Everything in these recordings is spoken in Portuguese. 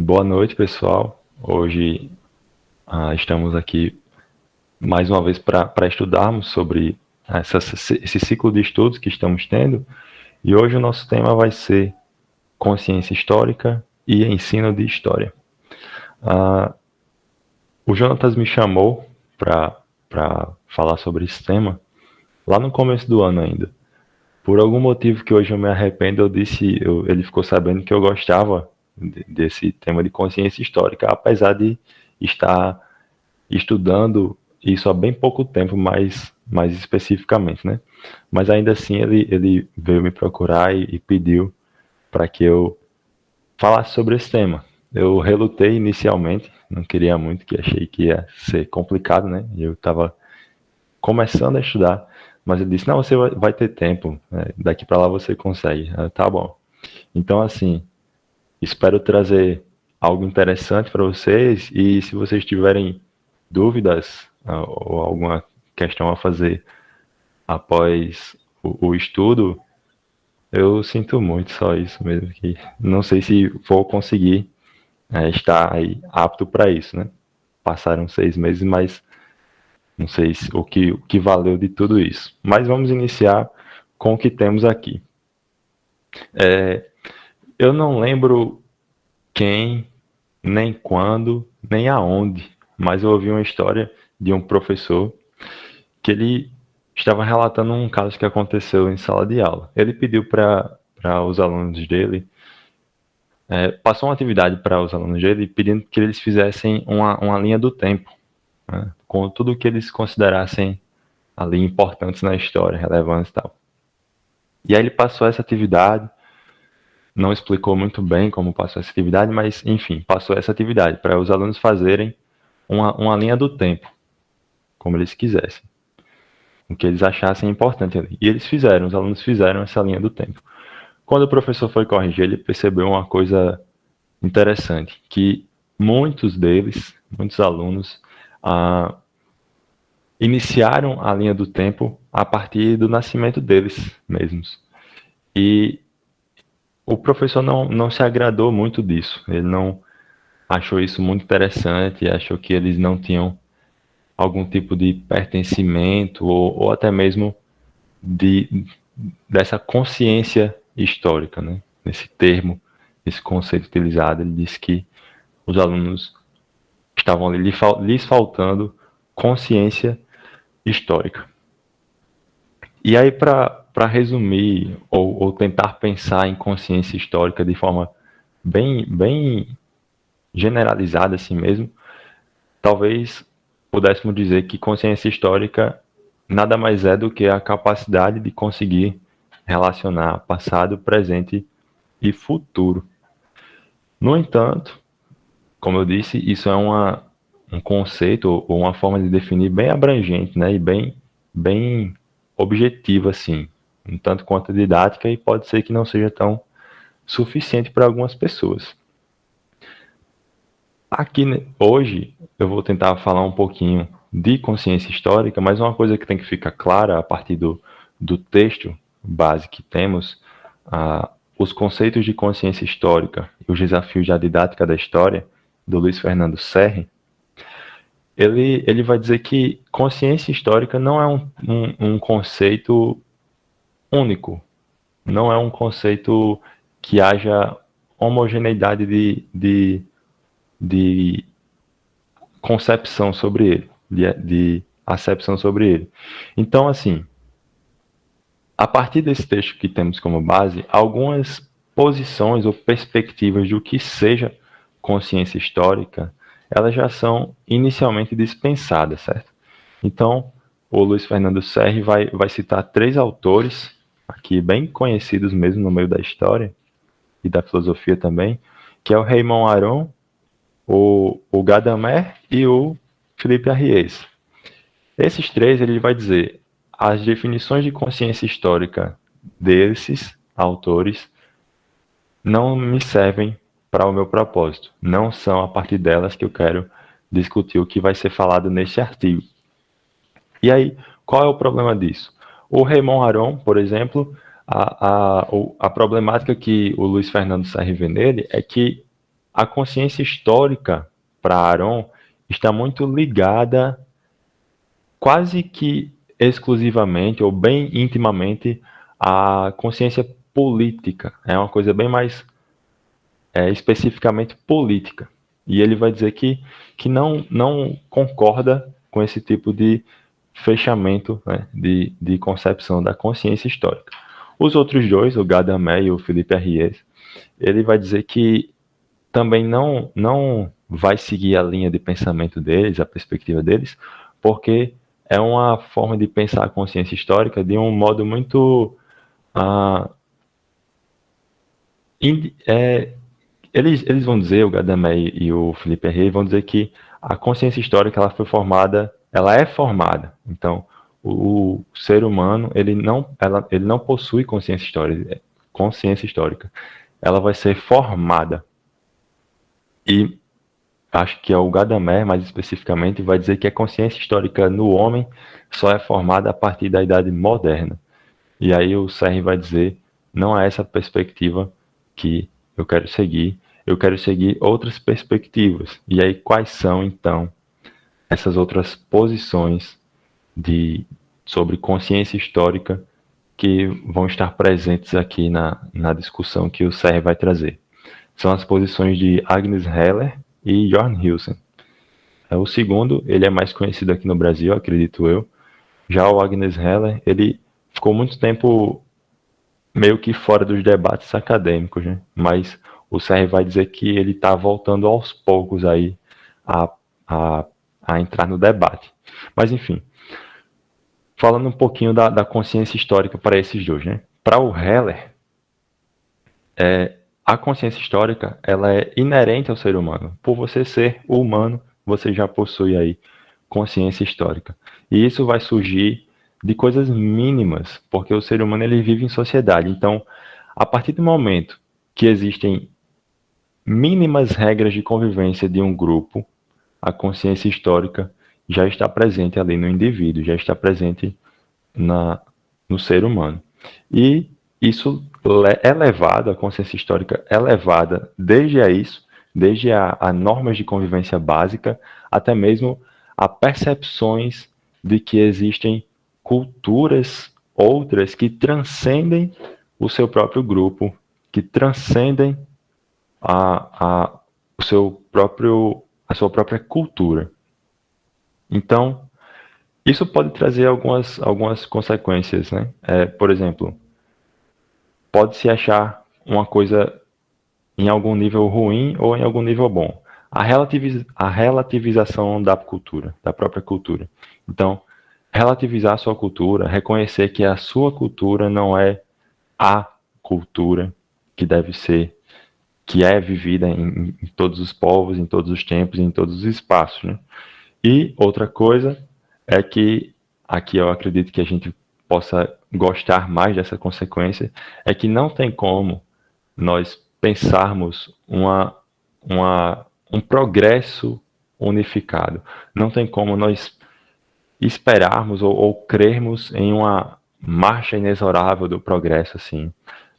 Boa noite, pessoal. Hoje estamos aqui mais uma vez para estudarmos sobre esse ciclo de estudos que estamos tendo. E hoje o nosso tema vai ser consciência histórica e ensino de história. Ah, o Jonatas me chamou para falar sobre esse tema lá no começo do ano ainda. Por algum motivo que hoje eu me arrependo, ele ficou sabendo que eu gostava desse tema de consciência histórica, apesar de estar estudando isso há bem pouco tempo, mais especificamente, né? Mas ainda assim ele veio me procurar e pediu para que eu falasse sobre esse tema. Eu relutei inicialmente, não queria muito, que achei que ia ser complicado, né? Eu estava começando a estudar, mas ele disse: não, você vai ter tempo, né? Daqui para lá você consegue. Tá bom. Então, assim, espero trazer algo interessante para vocês, e se vocês tiverem dúvidas ou alguma questão a fazer após o estudo, eu sinto muito, só isso mesmo, que não sei se vou conseguir estar aí apto para isso, né? Passaram 6 meses, mas não sei o que valeu de tudo isso. Mas vamos iniciar com o que temos aqui. Eu não lembro quem, nem quando, nem aonde, mas eu ouvi uma história de um professor que ele estava relatando um caso que aconteceu em sala de aula. Ele pediu para os alunos dele, passou uma atividade para os alunos dele, pedindo que eles fizessem uma linha do tempo, né, com tudo que eles considerassem ali importantes na história, relevantes e tal. E aí ele passou essa atividade, não explicou muito bem como passou essa atividade, mas enfim, passou essa atividade para os alunos fazerem uma linha do tempo, como eles quisessem, o que eles achassem importante ali. E eles fizeram, os alunos fizeram essa linha do tempo. Quando o professor foi corrigir, ele percebeu uma coisa interessante, que muitos deles, muitos alunos, ah, iniciaram a linha do tempo a partir do nascimento deles mesmos. E o professor não se agradou muito disso, ele não achou isso muito interessante, achou que eles não tinham algum tipo de pertencimento ou até mesmo de, dessa consciência histórica, né? Nesse termo, esse conceito utilizado, ele disse que os alunos estavam ali lhes faltando consciência histórica. E aí, para resumir ou tentar pensar em consciência histórica de forma bem generalizada assim mesmo, talvez pudéssemos dizer que consciência histórica nada mais é do que a capacidade de conseguir relacionar passado, presente e futuro. No entanto, como eu disse, isso é um conceito ou uma forma de definir bem abrangente, né, e bem objetiva, assim, um tanto quanto didática, e pode ser que não seja tão suficiente para algumas pessoas. Aqui, hoje, eu vou tentar falar um pouquinho de consciência histórica, mas uma coisa que tem que ficar clara a partir do texto base que temos, os conceitos de consciência histórica e os desafios da didática da história, do Luiz Fernando Serri, ele vai dizer que consciência histórica não é um conceito único, não é um conceito que haja homogeneidade de concepção sobre ele, de acepção sobre ele. Então, assim, a partir desse texto que temos como base, algumas posições ou perspectivas do que seja consciência histórica, elas já são inicialmente dispensadas, certo? Então, o Luiz Fernando Serri vai citar três autores, aqui bem conhecidos mesmo no meio da história e da filosofia também, que é o Raymond Aron, o Gadamer e o Felipe Arries. Esses três, ele vai dizer as definições de consciência histórica desses autores não me servem para o meu propósito. Não são a partir delas que eu quero discutir o que vai ser falado neste artigo. E aí, qual é o problema disso? O Raymond Aron, por exemplo, a problemática que o Luiz Fernando Serri vê nele é que a consciência histórica para Aaron está muito ligada quase que exclusivamente ou bem intimamente à consciência política. É uma coisa bem mais especificamente política. E ele vai dizer que não concorda com esse tipo de fechamento, né, de concepção da consciência histórica. Os outros dois, o Gadamer e o Philippe Herriès, ele vai dizer que também não vai seguir a linha de pensamento deles, a perspectiva deles, porque é uma forma de pensar a consciência histórica de um modo muito uh, eles vão dizer, o Gadamer e o Felipe Herrey vão dizer que a consciência histórica ela é formada. Então, o ser humano ele não possui consciência histórica. Ela vai ser formada. E acho que é o Gadamer, mais especificamente, vai dizer que a consciência histórica no homem só é formada a partir da idade moderna. E aí o Serre vai dizer, não é essa perspectiva que eu quero seguir outras perspectivas. E aí quais são, então, essas outras posições sobre consciência histórica que vão estar presentes aqui na discussão que o Serre vai trazer? São as posições de Agnes Heller e Jorn Hilsen. O segundo, ele é mais conhecido aqui no Brasil, acredito eu. Já o Agnes Heller, ele ficou muito tempo meio que fora dos debates acadêmicos, né? Mas o Serre vai dizer que ele está voltando aos poucos aí a, a, a entrar no debate. Mas enfim, falando um pouquinho da consciência histórica para esses dois, né? Para o Heller, a consciência histórica ela é inerente ao ser humano. Por você ser humano, você já possui aí consciência histórica. E isso vai surgir de coisas mínimas, porque o ser humano ele vive em sociedade. Então, a partir do momento que existem mínimas regras de convivência de um grupo, a consciência histórica já está presente ali no indivíduo, já está presente no ser humano. E isso é levado, a consciência histórica é levada desde a normas de convivência básica, até mesmo a percepções de que existem culturas outras que transcendem o seu próprio grupo, que transcendem o seu a sua própria cultura. Então, isso pode trazer algumas consequências, né? Por exemplo, pode-se achar uma coisa em algum nível ruim ou em algum nível bom. A relativização da cultura, da própria cultura. Então, relativizar a sua cultura, reconhecer que a sua cultura não é a cultura que deve ser, que é vivida em todos os povos, em todos os tempos, em todos os espaços, né? E outra coisa é que, aqui eu acredito que a gente possa gostar mais dessa consequência, é que não tem como nós pensarmos um progresso unificado. Não tem como nós esperarmos ou crermos em uma marcha inexorável do progresso, assim.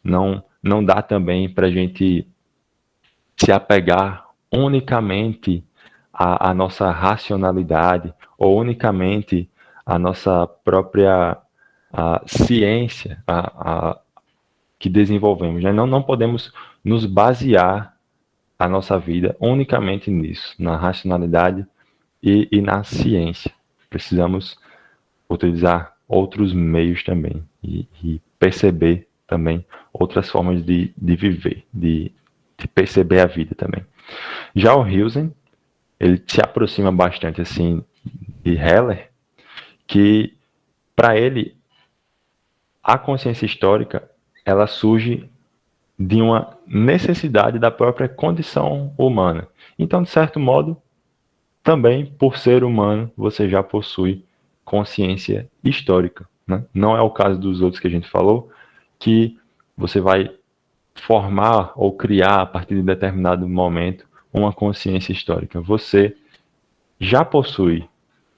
Não dá também para a gente se apegar unicamente à nossa racionalidade ou unicamente à nossa própria ciência que desenvolvemos. Né? Não podemos nos basear a nossa vida unicamente nisso, na racionalidade e na ciência. Precisamos utilizar outros meios também e perceber também outras formas de viver, de perceber a vida também. Já o Hilsen, ele se aproxima bastante assim de Heller, que para ele a consciência histórica ela surge de uma necessidade da própria condição humana. Então, de certo modo, também por ser humano, você já possui consciência histórica. Né? Não é o caso dos outros que a gente falou, que você vai formar ou criar a partir de determinado momento uma consciência histórica. Você já possui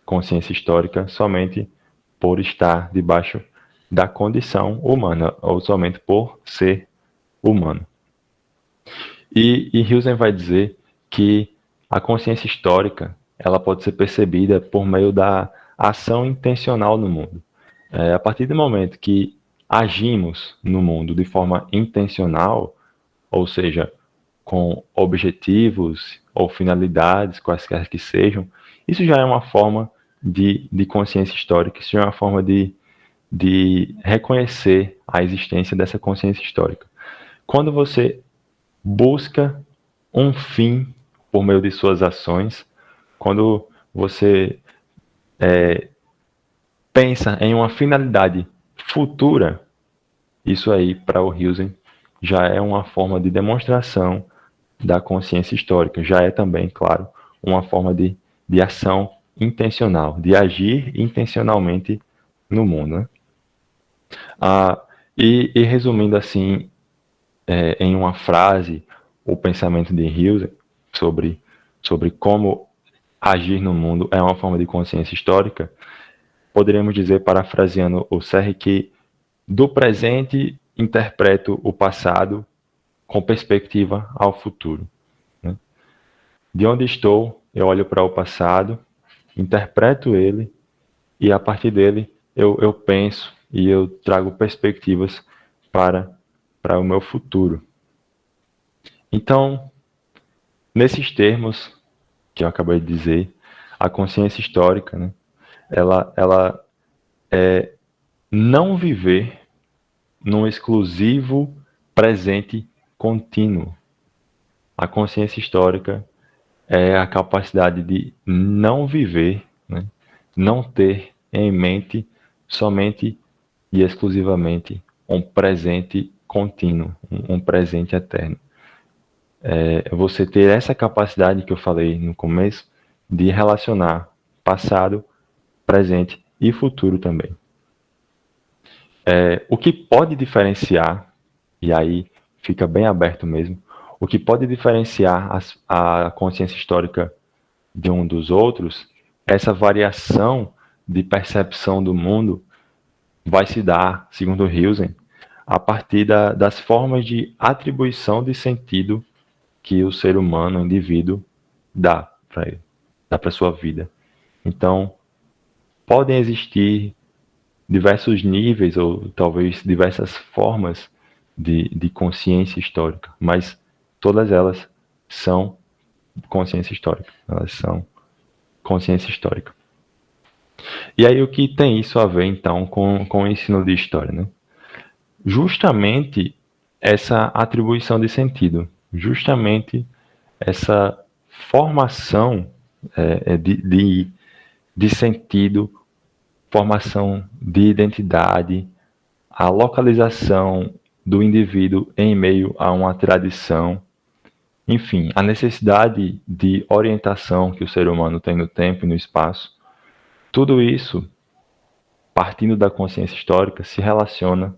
consciência histórica somente por estar debaixo da condição humana, ou somente por ser humano. E Hilsen vai dizer que a consciência histórica ela pode ser percebida por meio da ação intencional no mundo. A partir do momento que agimos no mundo de forma intencional, ou seja, com objetivos ou finalidades, quaisquer que sejam, isso já é uma forma de consciência histórica, isso já é uma forma de reconhecer a existência dessa consciência histórica. Quando você busca um fim por meio de suas ações, quando você pensa em uma finalidade futura, isso aí, para o Hilsen, já é uma forma de demonstração da consciência histórica. Já é também, claro, uma forma de ação intencional, de agir intencionalmente no mundo. Né? E resumindo assim, em uma frase, o pensamento de Hilsen sobre como agir no mundo é uma forma de consciência histórica, poderíamos dizer, parafraseando o Serre, que do presente interpreto o passado com perspectiva ao futuro. Né? De onde estou, eu olho para o passado, interpreto ele e a partir dele eu penso e eu trago perspectivas para o meu futuro. Então, nesses termos que eu acabei de dizer, a consciência histórica, né, ela é não viver num exclusivo presente contínuo. A consciência histórica é a capacidade de não viver, né, não ter em mente somente e exclusivamente um presente contínuo, um presente eterno. Você ter essa capacidade que eu falei no começo de relacionar passado, presente e futuro também. O que pode diferenciar, e aí fica bem aberto mesmo, o que pode diferenciar a consciência histórica de um dos outros, essa variação de percepção do mundo vai se dar, segundo Hilsen, a partir das formas de atribuição de sentido que o ser humano, o indivíduo, dá para ele, dá para sua vida. Então, podem existir diversos níveis ou talvez diversas formas de consciência histórica, mas todas elas são consciência histórica. Elas são consciência histórica. E aí o que tem isso a ver então com o ensino de história, né? Justamente essa atribuição de sentido, justamente essa formação de sentido, formação de identidade, a localização do indivíduo em meio a uma tradição, enfim, a necessidade de orientação que o ser humano tem no tempo e no espaço, tudo isso, partindo da consciência histórica, se relaciona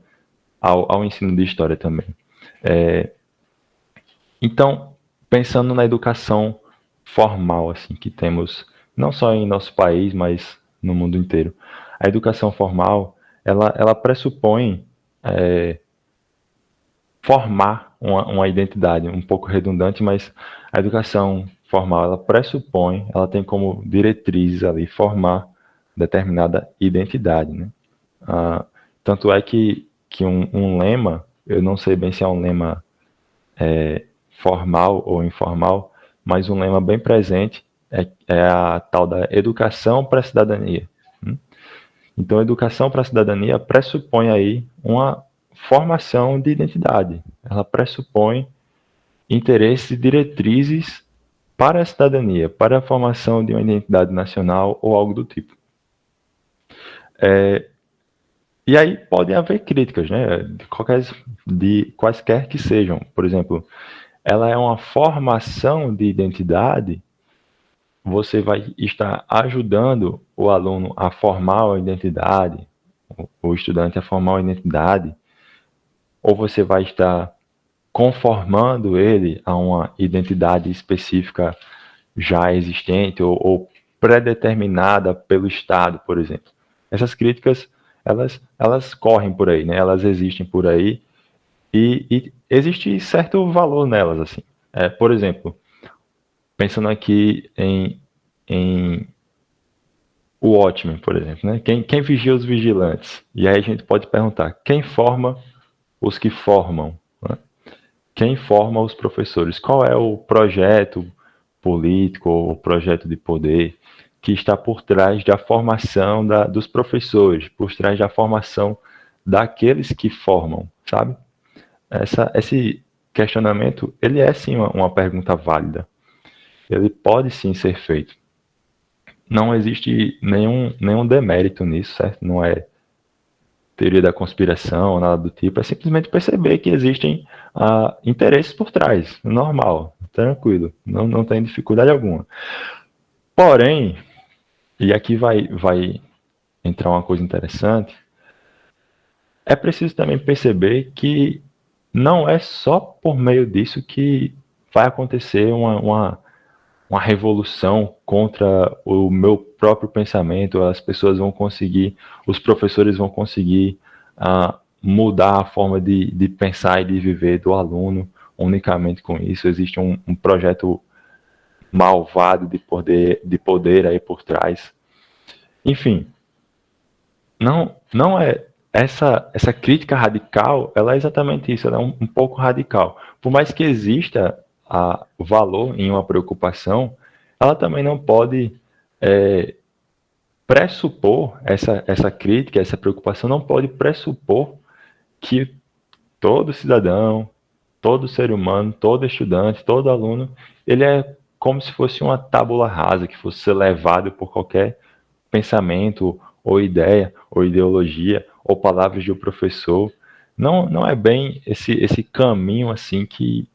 ao ensino de história também. Então, pensando na educação formal, assim, que temos não só em nosso país, mas no mundo inteiro. A educação formal, ela pressupõe formar uma identidade, um pouco redundante, mas a educação formal, ela pressupõe, ela tem como diretrizes ali formar determinada identidade, né? Tanto é que um lema, eu não sei bem se é um lema formal ou informal, mas um lema bem presente é a tal da educação para a cidadania. Então, a educação para a cidadania pressupõe aí uma formação de identidade. Ela pressupõe interesses e diretrizes para a cidadania, para a formação de uma identidade nacional ou algo do tipo. E aí podem haver críticas, né, de quaisquer que sejam. Por exemplo, ela é uma formação de identidade, você vai estar ajudando o aluno a formar a identidade, o estudante a formar a identidade, ou você vai estar conformando ele a uma identidade específica já existente ou predeterminada pelo Estado, por exemplo. Essas críticas, elas correm por aí, né? Elas existem por aí e existe certo valor nelas, assim. Por exemplo, pensando aqui em o Watchmen, por exemplo, né? Quem vigia os vigilantes? E aí a gente pode perguntar, quem forma os que formam? Né? Quem forma os professores? Qual é o projeto político ou projeto de poder que está por trás da formação dos professores, por trás da formação daqueles que formam, sabe? Esse questionamento, ele é sim uma pergunta válida. Ele pode sim ser feito. Não existe nenhum demérito nisso, certo? Não é teoria da conspiração, nada do tipo. É simplesmente perceber que existem interesses por trás. Normal, tranquilo. Não tem dificuldade alguma. Porém, e aqui vai entrar uma coisa interessante, é preciso também perceber que não é só por meio disso que vai acontecer uma revolução contra o meu próprio pensamento, as pessoas vão conseguir, os professores vão conseguir mudar a forma de pensar e de viver do aluno unicamente com isso. Existe um projeto malvado de poder aí por trás. Enfim, não é essa crítica radical, ela é exatamente isso, ela é um pouco radical. Por mais que exista valor em uma preocupação, ela também não pode pressupor essa crítica, essa preocupação não pode pressupor que todo cidadão, todo ser humano, todo estudante, todo aluno, ele é como se fosse uma tábula rasa que fosse ser levado por qualquer pensamento ou ideia ou ideologia ou palavras de um professor. Não é bem esse caminho assim que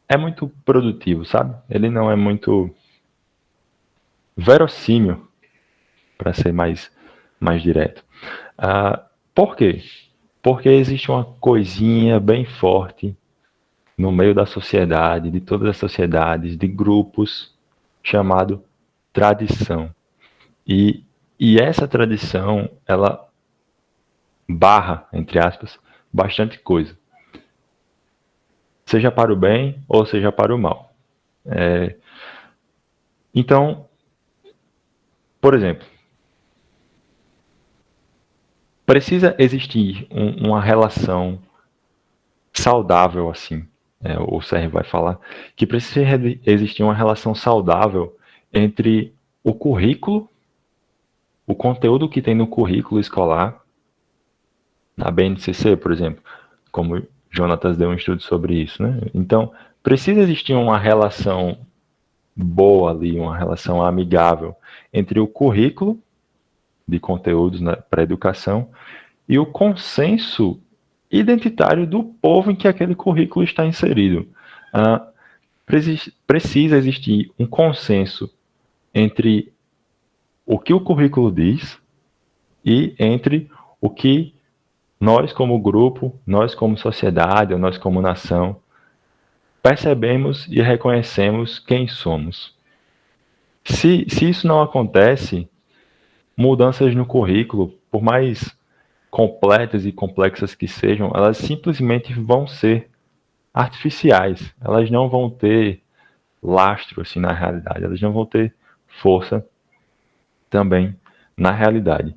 é muito produtivo, sabe? Ele não é muito verossímil, para ser mais direto. Por quê? Porque existe uma coisinha bem forte no meio da sociedade, de todas as sociedades, de grupos, chamado tradição. E essa tradição, ela barra, entre aspas, bastante coisa. Seja para o bem ou seja para o mal. Então, por exemplo, precisa existir uma relação saudável, assim, o CR vai falar, que precisa existir uma relação saudável entre o currículo, o conteúdo que tem no currículo escolar, na BNCC, por exemplo, como Jonatas deu um estudo sobre isso, né? Então, precisa existir uma relação boa ali, uma relação amigável entre o currículo de conteúdos, né, para a educação e o consenso identitário do povo em que aquele currículo está inserido. Ah, precisa existir um consenso entre o que o currículo diz e entre o que nós como grupo, nós como sociedade, ou nós como nação, percebemos e reconhecemos quem somos. Se isso não acontece, mudanças no currículo, por mais completas e complexas que sejam, elas simplesmente vão ser artificiais. Elas não vão ter lastro assim na realidade, elas não vão ter força também na realidade.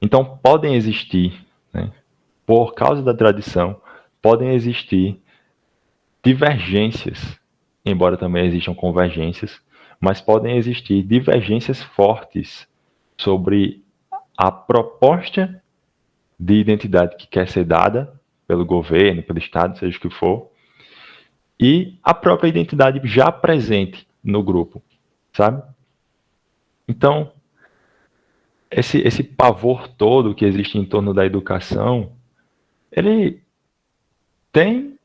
Então podem existir, né, por causa da tradição, podem existir divergências, embora também existam convergências, mas podem existir divergências fortes sobre a proposta de identidade que quer ser dada pelo governo, pelo Estado, seja o que for, e a própria identidade já presente no grupo, sabe? Então, esse pavor todo que existe em torno da educação, ele tem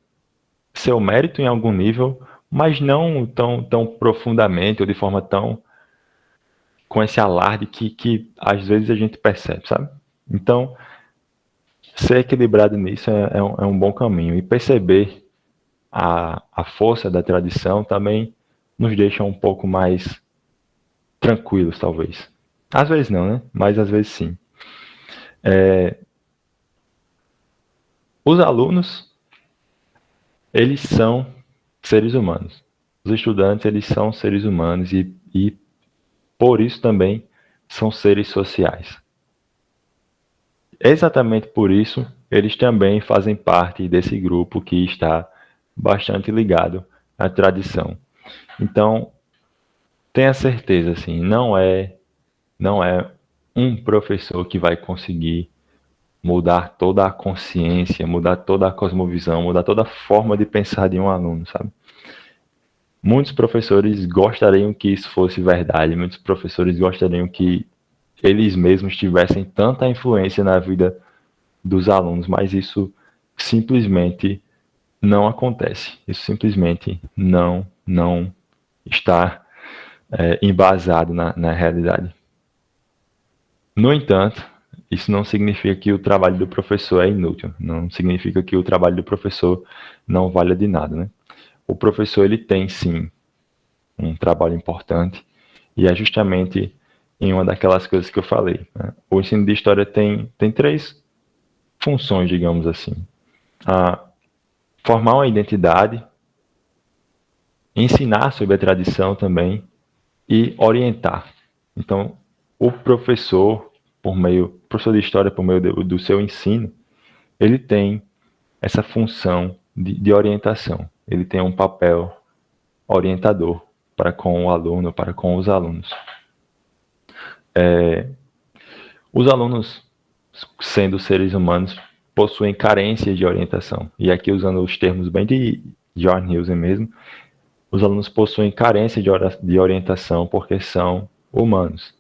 seu mérito em algum nível, mas não tão profundamente ou de forma tão com esse alarde que às vezes a gente percebe, sabe? Então, ser equilibrado nisso é um bom caminho. E perceber a força da tradição também nos deixa um pouco mais tranquilos, talvez. Às vezes não, né? Mas às vezes sim. Os alunos, eles são seres humanos. Os estudantes, eles são seres humanos e por isso também são seres sociais. Exatamente por isso, eles também fazem parte desse grupo que está bastante ligado à tradição. Então, tenha certeza, assim, não é um professor que vai conseguir mudar toda a consciência, mudar toda a cosmovisão, mudar toda a forma de pensar de um aluno, sabe? Muitos professores gostariam que isso fosse verdade, muitos professores gostariam que eles mesmos tivessem tanta influência na vida dos alunos, mas isso simplesmente não acontece. Isso simplesmente não está embasado na realidade. No entanto, isso não significa que o trabalho do professor é inútil, não significa que o trabalho do professor não valha de nada, né? O professor, ele tem sim um trabalho importante e é justamente em uma daquelas coisas que eu falei, né? O ensino de história tem três funções, digamos assim: a formar uma identidade, ensinar sobre a tradição também e orientar. Então, o professor de história, por meio do seu ensino, ele tem essa função de orientação. Ele tem um papel orientador para com o aluno, para com os alunos. Os alunos, sendo seres humanos, possuem carências de orientação. E aqui, usando os termos bem de John Huston mesmo, os alunos possuem carência de orientação porque são humanos.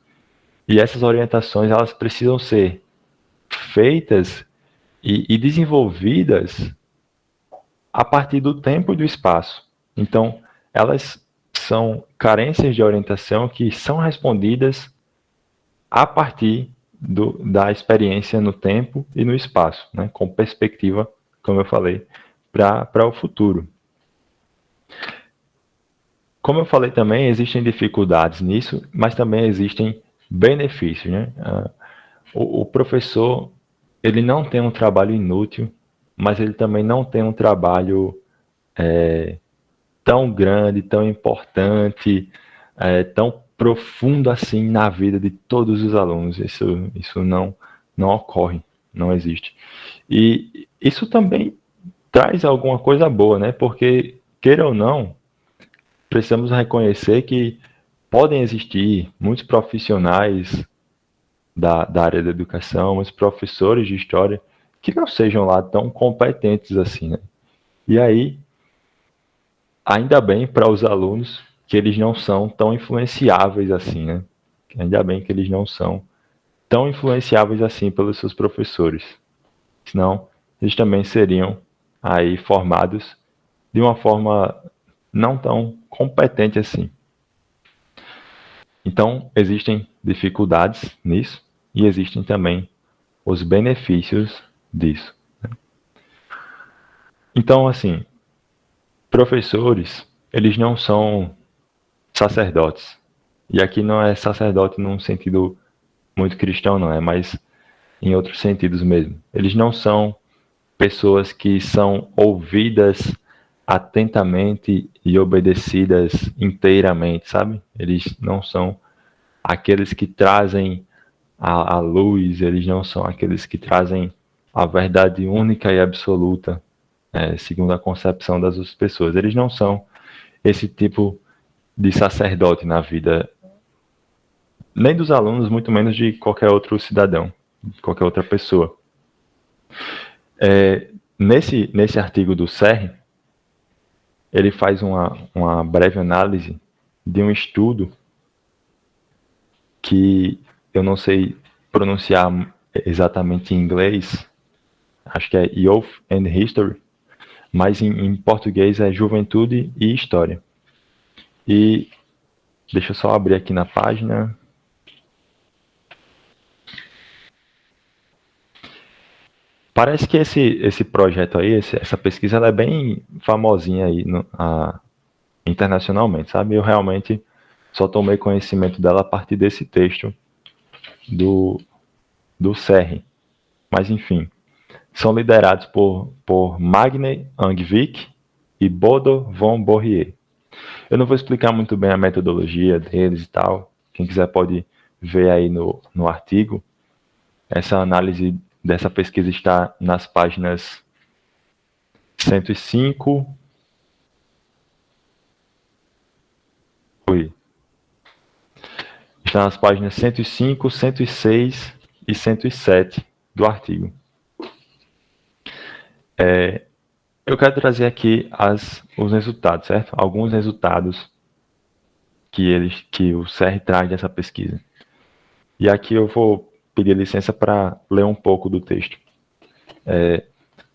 E essas orientações, elas precisam ser feitas e desenvolvidas a partir do tempo e do espaço. Então, elas são carências de orientação que são respondidas a partir da experiência no tempo e no espaço, né? Com perspectiva, como eu falei, para o futuro. Como eu falei também, existem dificuldades nisso, mas também existem benefícios, né? O professor, ele não tem um trabalho inútil, mas ele também não tem um trabalho tão grande, tão importante, tão profundo assim na vida de todos os alunos. Isso não ocorre, não existe. E isso também traz alguma coisa boa, né? Porque, queira ou não, precisamos reconhecer que podem existir muitos profissionais da área da educação, muitos professores de história que não sejam lá tão competentes assim, né? E aí, ainda bem para os alunos que eles não são tão influenciáveis assim, né? Ainda bem que eles não são tão influenciáveis assim pelos seus professores. Senão, eles também seriam aí formados de uma forma não tão competente assim. Então, existem dificuldades nisso e existem também os benefícios disso. Então, assim, professores, eles não são sacerdotes. E aqui não é sacerdote num sentido muito cristão, não é, mas em outros sentidos mesmo. Eles não são pessoas que são ouvidas atentamente e obedecidas inteiramente, sabe? Eles não são aqueles que trazem a luz, eles não são aqueles que trazem a verdade única e absoluta, segundo a concepção das outras pessoas. Eles não são esse tipo de sacerdote na vida, nem dos alunos, muito menos de qualquer outro cidadão, de qualquer outra pessoa. Nesse artigo do Serre, ele faz uma breve análise de um estudo que eu não sei pronunciar exatamente em inglês, acho que é Youth and History, mas em português é Juventude e História. E deixa eu só abrir aqui na página. Parece que esse projeto aí, essa pesquisa, ela é bem famosinha aí internacionalmente, sabe? Eu realmente só tomei conhecimento dela a partir desse texto do Serre. Mas, enfim, são liderados por Magne Angvik e Bodo von Borrier. Eu não vou explicar muito bem a metodologia deles e tal. Quem quiser pode ver aí no artigo. Essa análise dessa pesquisa está nas páginas 105. Está nas páginas 105, 106 e 107 do artigo. Eu quero trazer aqui os resultados, certo? Alguns resultados que o CR traz dessa pesquisa. E aqui eu vou pedir licença para ler um pouco do texto.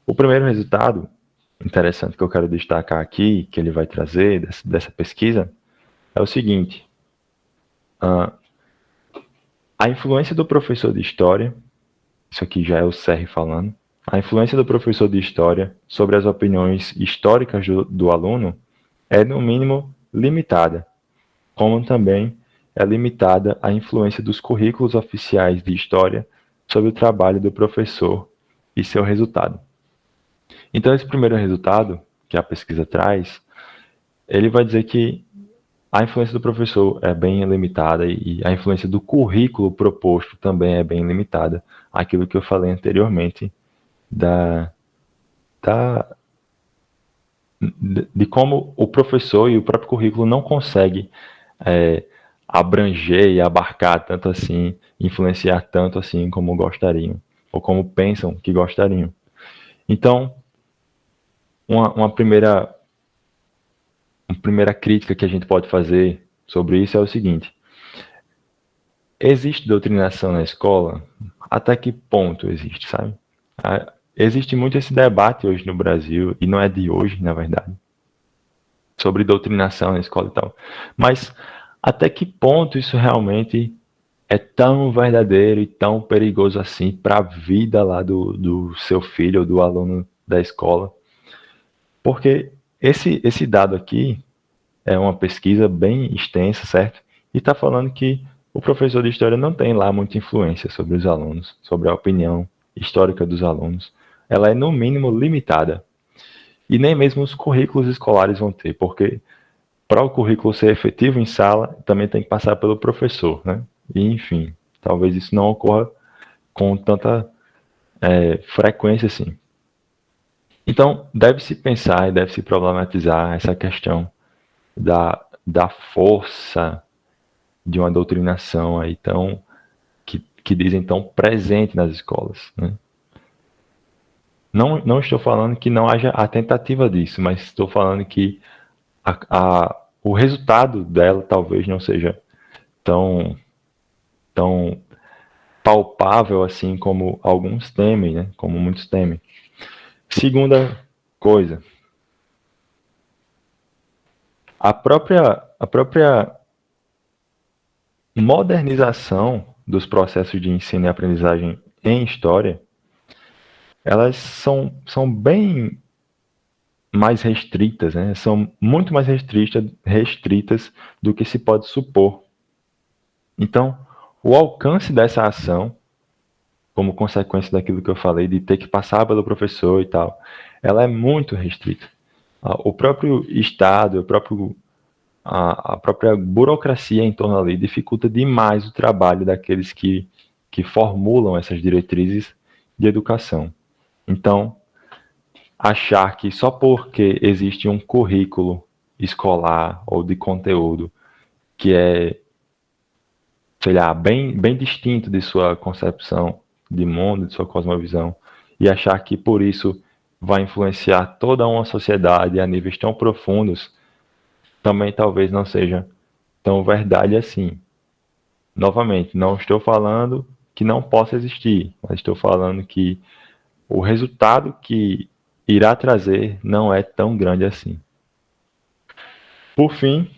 O primeiro resultado interessante que eu quero destacar aqui, que ele vai trazer dessa pesquisa, é o seguinte. A influência do professor de história, isso aqui já é o CR falando, a influência do professor de história sobre as opiniões históricas do aluno é, no mínimo, limitada, como também é limitada a influência dos currículos oficiais de história sobre o trabalho do professor e seu resultado. Então, esse primeiro resultado que a pesquisa traz, ele vai dizer que a influência do professor é bem limitada e a influência do currículo proposto também é bem limitada. Aquilo que eu falei anteriormente de como o professor e o próprio currículo não conseguem abranger e abarcar tanto assim, influenciar tanto assim como gostariam, ou como pensam que gostariam. Então, uma primeira crítica que a gente pode fazer sobre isso é o seguinte: existe doutrinação na escola? Até que ponto existe, sabe? Existe muito esse debate hoje no Brasil, e não é de hoje, na verdade, sobre doutrinação na escola e tal. Mas até que ponto isso realmente é tão verdadeiro e tão perigoso assim para a vida lá do seu filho ou do aluno da escola? Porque esse dado aqui é uma pesquisa bem extensa, certo? E está falando que o professor de história não tem lá muita influência sobre os alunos, sobre a opinião histórica dos alunos. Ela é, no mínimo, limitada. E nem mesmo os currículos escolares vão ter, porque para o currículo ser efetivo em sala, também tem que passar pelo professor, né? E, enfim, talvez isso não ocorra com tanta frequência assim. Então, deve-se pensar e deve-se problematizar essa questão da força de uma doutrinação aí tão, que dizem tão presente nas escolas, né? Não estou falando que não haja a tentativa disso, mas estou falando que o resultado dela talvez não seja tão palpável assim como alguns temem, né? Como muitos temem. Segunda coisa, a própria modernização dos processos de ensino e aprendizagem em história, elas são bem mais restritas, né? São muito mais restritas do que se pode supor. Então, o alcance dessa ação, como consequência daquilo que eu falei, de ter que passar pelo professor e tal, ela é muito restrita. O próprio Estado, a própria burocracia em torno ali dificulta demais o trabalho daqueles que formulam essas diretrizes de educação. Então, achar que só porque existe um currículo escolar ou de conteúdo que é, sei lá, bem distinto de sua concepção de mundo, de sua cosmovisão, e achar que por isso vai influenciar toda uma sociedade a níveis tão profundos, também talvez não seja tão verdade assim. Novamente, não estou falando que não possa existir, mas estou falando que o resultado que irá trazer não é tão grande assim. Por fim,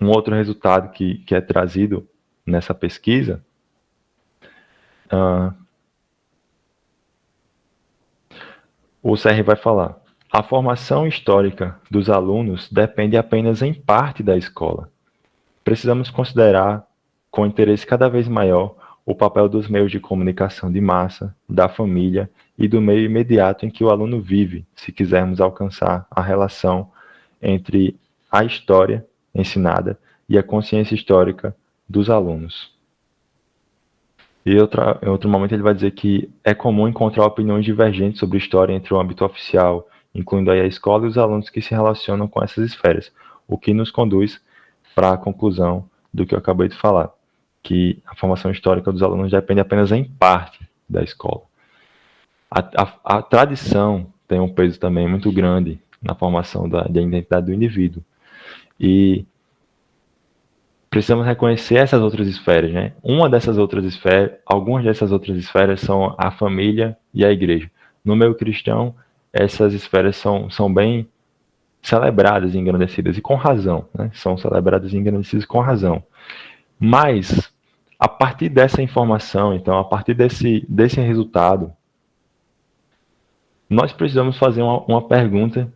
um outro resultado que é trazido nessa pesquisa, o CR vai falar: a formação histórica dos alunos depende apenas em parte da escola. Precisamos considerar, com interesse cada vez maior, o papel dos meios de comunicação de massa, da família e do meio imediato em que o aluno vive, se quisermos alcançar a relação entre a história ensinada e a consciência histórica dos alunos. E em outro momento ele vai dizer que é comum encontrar opiniões divergentes sobre história entre o âmbito oficial, incluindo aí a escola e os alunos que se relacionam com essas esferas, o que nos conduz para a conclusão do que eu acabei de falar, que a formação histórica dos alunos depende apenas em parte da escola. A tradição tem um peso também muito grande na formação da identidade do indivíduo. E precisamos reconhecer essas outras esferas, né? Algumas dessas outras esferas são a família e a igreja. No meio cristão, essas esferas são bem celebradas e engrandecidas, e com razão, né? São celebradas e engrandecidas com razão. Mas, a partir dessa informação, então, a partir desse resultado, nós precisamos fazer uma pergunta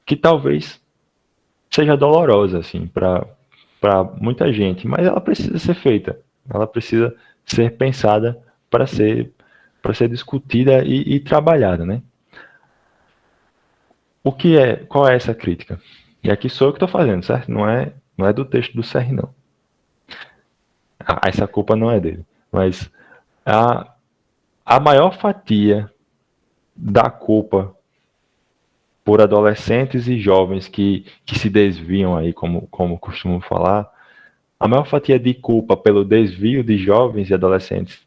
que talvez seja dolorosa, assim, para muita gente, mas ela precisa ser feita, ela precisa ser pensada para ser discutida e trabalhada, né? Qual é essa crítica? E aqui sou eu que estou fazendo, certo? Não é do texto do Serri, não. Essa culpa não é dele. Mas a maior fatia da culpa por adolescentes e jovens que se desviam aí, como costumo falar, a maior fatia de culpa pelo desvio de jovens e adolescentes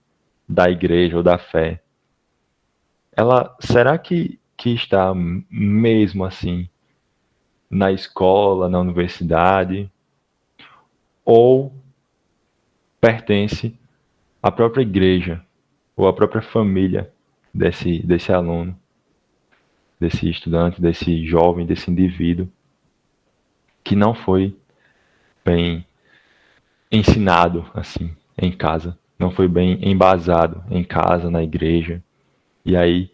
da igreja ou da fé, será que está mesmo assim na escola, na universidade, ou pertence à própria igreja ou à própria família desse aluno, desse estudante, desse jovem, desse indivíduo que não foi bem ensinado assim em casa, não foi bem embasado em casa, na igreja. E aí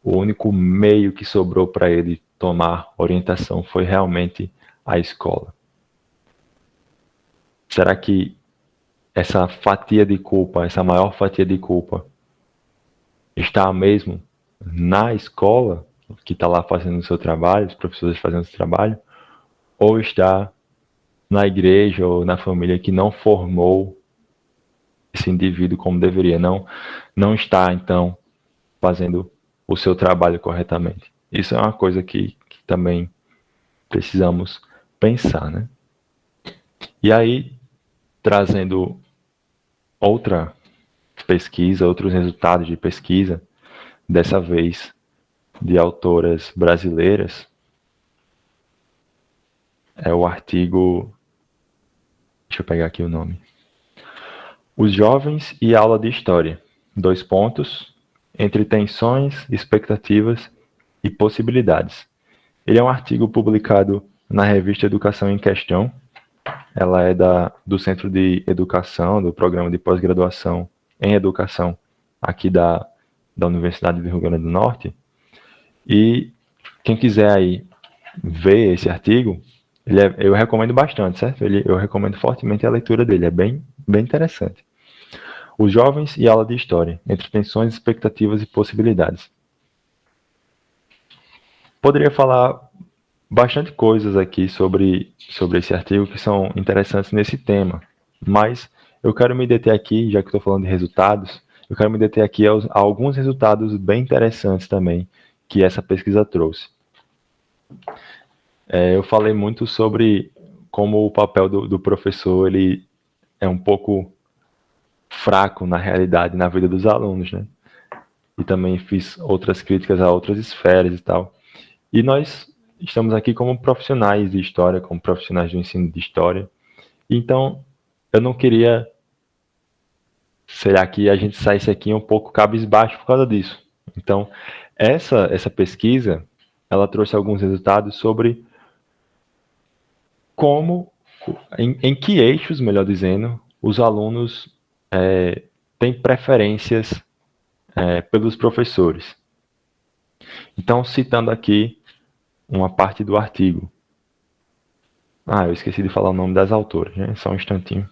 o único meio que sobrou para ele tomar orientação foi realmente a escola. Será que essa fatia de culpa, essa maior fatia de culpa, está mesmo na escola, que está lá fazendo o seu trabalho, os professores fazendo o seu trabalho, ou está na igreja ou na família que não formou esse indivíduo como deveria, não está, então, fazendo o seu trabalho corretamente? Isso é uma coisa que também precisamos pensar, né? E aí, trazendo outra pesquisa, outros resultados de pesquisa, dessa vez de autoras brasileiras, é o artigo, deixa eu pegar aqui o nome, Os Jovens e Aula de História, : entre tensões, expectativas e possibilidades. Ele é um artigo publicado na revista Educação em Questão. Ela é do Centro de Educação, do Programa de Pós-Graduação em Educação, aqui da Universidade do Rio Grande do Norte. E quem quiser aí ver esse artigo, eu recomendo bastante, certo? Eu recomendo fortemente a leitura dele, é bem interessante. Os Jovens e Aula de História, entre tensões, expectativas e possibilidades. Poderia falar bastante coisas aqui sobre esse artigo que são interessantes nesse tema, mas eu quero me deter aqui, já que estou falando de resultados, eu quero me deter aqui a alguns resultados bem interessantes também que essa pesquisa trouxe. Eu falei muito sobre como o papel do professor ele é um pouco fraco na realidade, na vida dos alunos, né? E também fiz outras críticas a outras esferas e tal. E nós estamos aqui como profissionais de história, como profissionais do ensino de história. Então, eu não queria, será que a gente saísse aqui um pouco cabisbaixo por causa disso. Então, essa pesquisa, ela trouxe alguns resultados sobre como, em que eixos, melhor dizendo, os alunos têm preferências pelos professores. Então, citando aqui uma parte do artigo. Eu esqueci de falar o nome das autoras, né? Só um instantinho.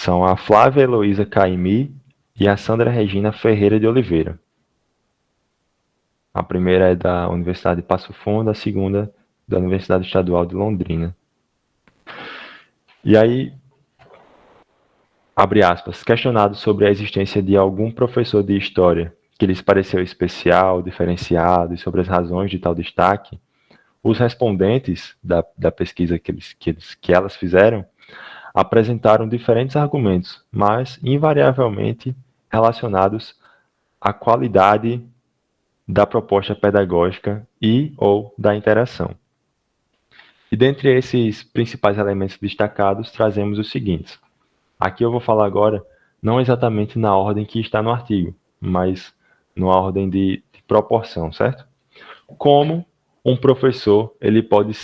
são a Flávia Heloísa Caimi e a Sandra Regina Ferreira de Oliveira. A primeira é da Universidade de Passo Fundo, a segunda da Universidade Estadual de Londrina. E aí, abre aspas, questionado sobre a existência de algum professor de história que lhes pareceu especial, diferenciado e sobre as razões de tal destaque, os respondentes da pesquisa que elas fizeram apresentaram diferentes argumentos, mas invariavelmente relacionados à qualidade da proposta pedagógica e ou da interação. E dentre esses principais elementos destacados, trazemos os seguintes. Aqui eu vou falar agora, não exatamente na ordem que está no artigo, mas numa ordem de proporção, certo? Como um professor ele pode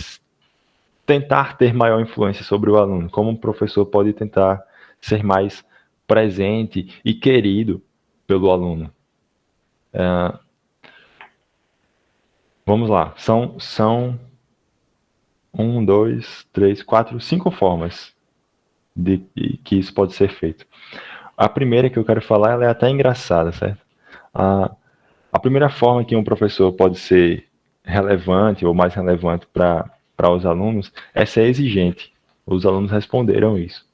tentar ter maior influência sobre o aluno, como um professor pode tentar ser mais presente e querido pelo aluno. Vamos lá, são 1, 2, 3, 4, 5 formas de que isso pode ser feito. A primeira que eu quero falar, ela é até engraçada, certo? A primeira forma que um professor pode ser relevante ou mais relevante para os alunos é ser exigente. Os alunos responderam isso.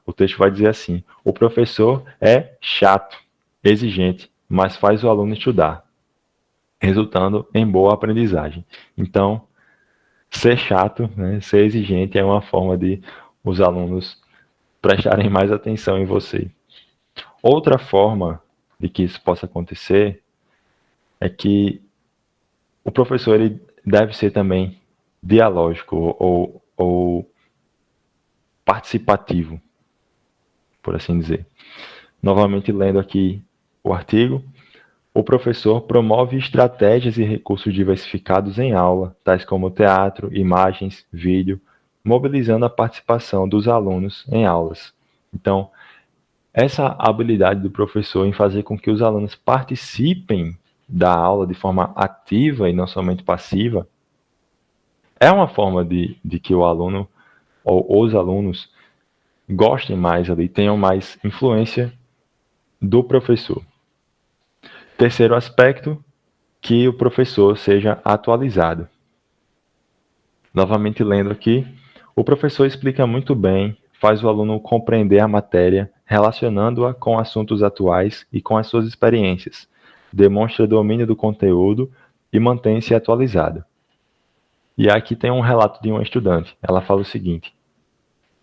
O texto vai dizer assim: o professor é chato, exigente, mas faz o aluno estudar, resultando em boa aprendizagem. Então, ser chato, né, ser exigente é uma forma de os alunos prestarem mais atenção em você. Outra forma de que isso possa acontecer é que o professor ele deve ser também dialógico ou participativo, por assim dizer. Novamente lendo aqui o artigo, o professor promove estratégias e recursos diversificados em aula, tais como teatro, imagens, vídeo, mobilizando a participação dos alunos em aulas. Então, essa habilidade do professor em fazer com que os alunos participem da aula de forma ativa e não somente passiva, é uma forma de que o aluno ou os alunos gostem mais ali, tenham mais influência do professor. Terceiro aspecto, que o professor seja atualizado. Novamente lendo aqui, o professor explica muito bem, faz o aluno compreender a matéria, relacionando-a com assuntos atuais e com as suas experiências, demonstra domínio do conteúdo e mantém-se atualizado. E aqui tem um relato de uma estudante. Ela fala o seguinte: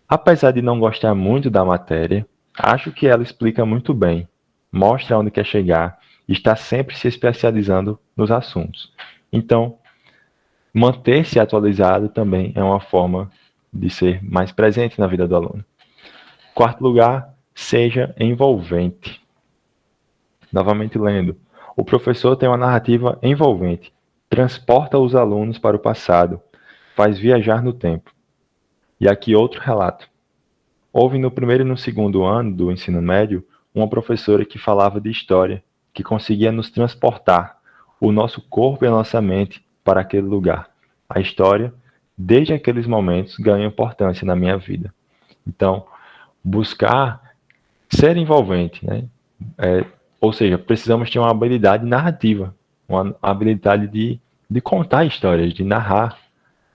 apesar de não gostar muito da matéria, acho que ela explica muito bem, mostra onde quer chegar e está sempre se especializando nos assuntos. Então, manter-se atualizado também é uma forma de ser mais presente na vida do aluno. Quarto lugar, seja envolvente. Novamente lendo, o professor tem uma narrativa envolvente, transporta os alunos para o passado, faz viajar no tempo. E aqui outro relato. Houve no primeiro e no segundo ano do ensino médio uma professora que falava de história, que conseguia nos transportar, o nosso corpo e a nossa mente, para aquele lugar. A história, desde aqueles momentos, ganhou importância na minha vida. Então, buscar ser envolvente, né? Ou seja, precisamos ter uma habilidade narrativa, uma habilidade de contar histórias, de narrar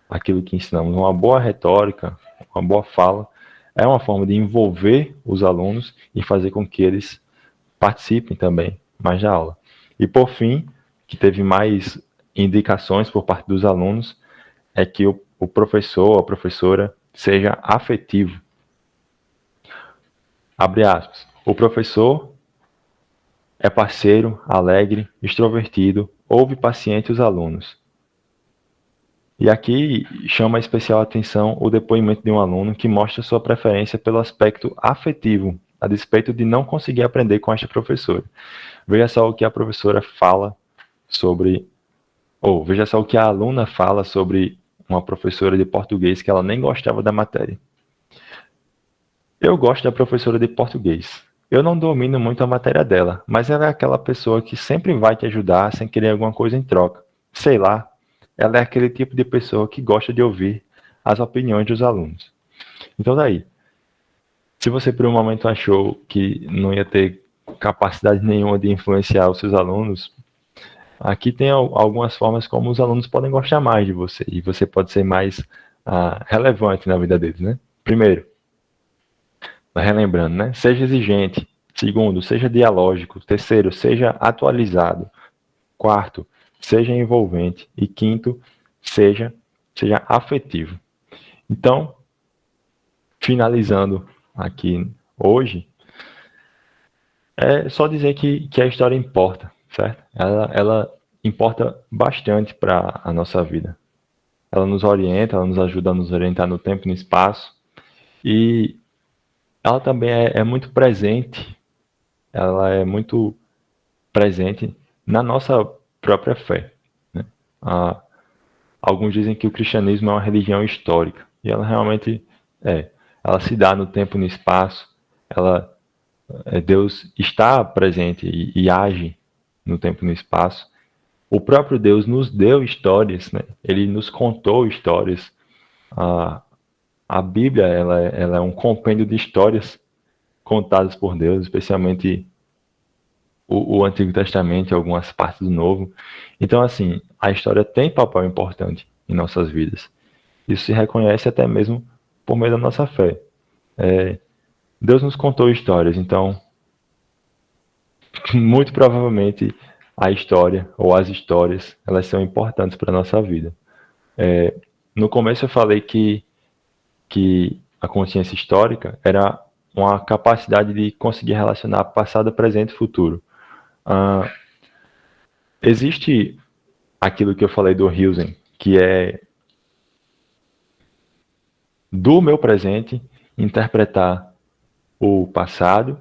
aquilo que ensinamos. Uma boa retórica, uma boa fala, é uma forma de envolver os alunos e fazer com que eles participem também mais da aula. E por fim, que teve mais indicações por parte dos alunos, é que o professor ou a professora seja afetivo. Abre aspas. O professor é parceiro, alegre, extrovertido, ouve paciente os alunos. E aqui chama especial atenção o depoimento de um aluno que mostra sua preferência pelo aspecto afetivo, a despeito de não conseguir aprender com esta professora. Veja só o que a professora fala sobre, ou veja só o que a aluna fala sobre uma professora de português que ela nem gostava da matéria. Eu gosto da professora de português. Eu não domino muito a matéria dela, mas ela é aquela pessoa que sempre vai te ajudar sem querer alguma coisa em troca. Sei lá, ela é aquele tipo de pessoa que gosta de ouvir as opiniões dos alunos. Então daí, Se você por um momento achou que não ia ter capacidade nenhuma de influenciar os seus alunos, aqui tem algumas formas como os alunos podem gostar mais de você e você pode ser mais relevante na vida deles, né? Primeiro, relembrando, né? Seja exigente. Segundo, seja dialógico. Terceiro, seja atualizado. Quarto, seja envolvente. E quinto, seja afetivo. Então, finalizando aqui hoje, é só dizer que a história importa, certo? Ela importa bastante para a nossa vida. Ela nos orienta, ela nos ajuda a nos orientar no tempo e no espaço. E ela também é muito presente, ela é muito presente na nossa própria fé. Né? Ah, alguns dizem que o cristianismo é uma religião histórica, e ela realmente é. Ela se dá no tempo e no espaço, ela, Deus está presente e age no tempo e no espaço. O próprio Deus nos deu histórias, né? Ele nos contou histórias. A, a Bíblia ela é um compêndio de histórias contadas por Deus, especialmente o Antigo Testamento e algumas partes do Novo. Então, assim, a história tem papel importante em nossas vidas. Isso se reconhece até mesmo por meio da nossa fé. Deus nos contou histórias, então, muito provavelmente, a história ou as histórias, elas são importantes para a nossa vida. No começo eu falei que a consciência histórica era uma capacidade de conseguir relacionar passado, presente e futuro. Ah, existe aquilo que eu falei do Hilsen, que é do meu presente interpretar o passado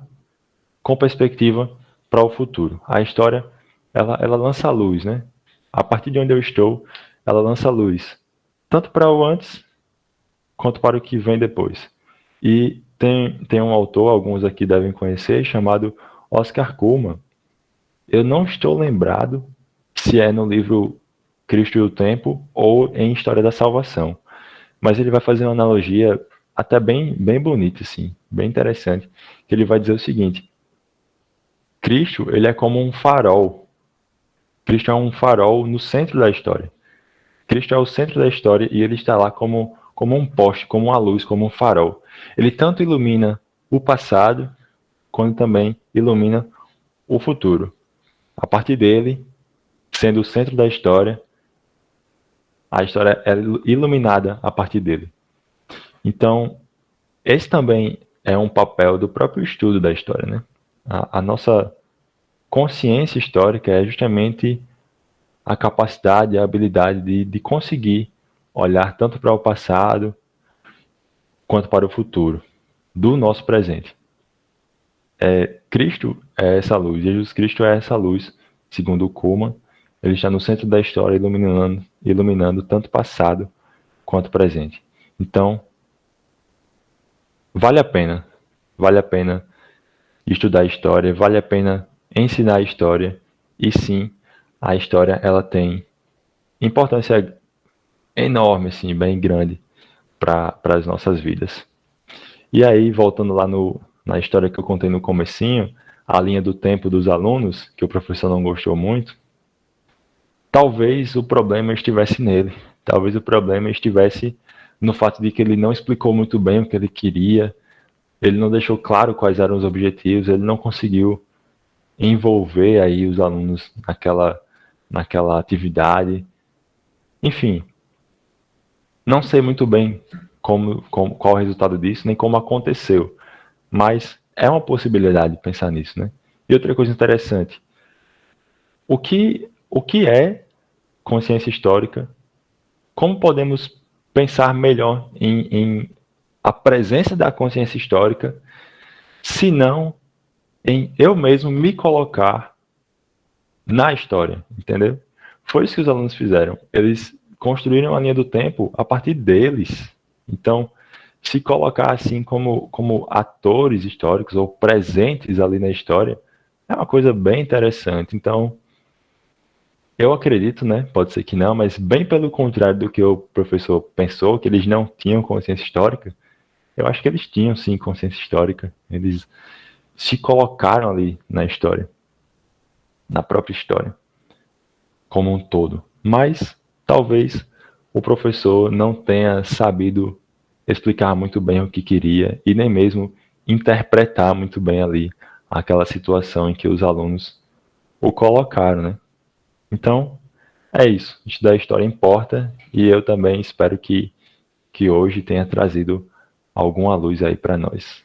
com perspectiva para o futuro. A história, ela lança luz, né? A partir de onde eu estou, ela lança luz, tanto para o antes quanto para o que vem depois. E tem um autor, alguns aqui devem conhecer, chamado Oscar Cullmann. Eu não estou lembrado se é no livro Cristo e o Tempo ou em História da Salvação. Mas ele vai fazer uma analogia até bem bonita, assim, bem interessante, que ele vai dizer o seguinte: Cristo, ele é como um farol. Cristo é um farol no centro da história. Cristo é o centro da história e ele está lá como um poste, como uma luz, como um farol. Ele tanto ilumina o passado, quanto também ilumina o futuro. A partir dele, sendo o centro da história, a história é iluminada a partir dele. Então, esse também é um papel do próprio estudo da história, né? A nossa consciência histórica é justamente a capacidade, a habilidade de conseguir olhar tanto para o passado quanto para o futuro do nosso presente. Cristo é essa luz, Jesus Cristo é essa luz, segundo o Cullmann. Ele está no centro da história, iluminando tanto passado quanto presente. Então, vale a pena estudar a história, vale a pena ensinar a história, e sim, a história ela tem importância enorme, assim, bem grande para as nossas vidas. E aí, voltando lá na história que eu contei no comecinho, a linha do tempo dos alunos, que o professor não gostou muito, talvez o problema estivesse nele. Talvez o problema estivesse no fato de que ele não explicou muito bem o que ele queria, ele não deixou claro quais eram os objetivos, ele não conseguiu envolver aí os alunos naquela atividade. Enfim, não sei muito bem qual o resultado disso, nem como aconteceu, mas é uma possibilidade pensar nisso, né? E outra coisa interessante, o que é consciência histórica? Como podemos pensar melhor em a presença da consciência histórica, se não em eu mesmo me colocar na história, entendeu? Foi isso que os alunos fizeram. Eles construíram a linha do tempo a partir deles. Então, se colocar assim como atores históricos ou presentes ali na história é uma coisa bem interessante. Então, eu acredito, né? Pode ser que não, mas bem pelo contrário do que o professor pensou, que eles não tinham consciência histórica, eu acho que eles tinham sim consciência histórica, eles se colocaram ali na história, na própria história, como um todo. Mas talvez o professor não tenha sabido explicar muito bem o que queria e nem mesmo interpretar muito bem ali aquela situação em que os alunos o colocaram, né? Então, é isso. Estudar história importa e eu também espero que hoje tenha trazido alguma luz aí para nós.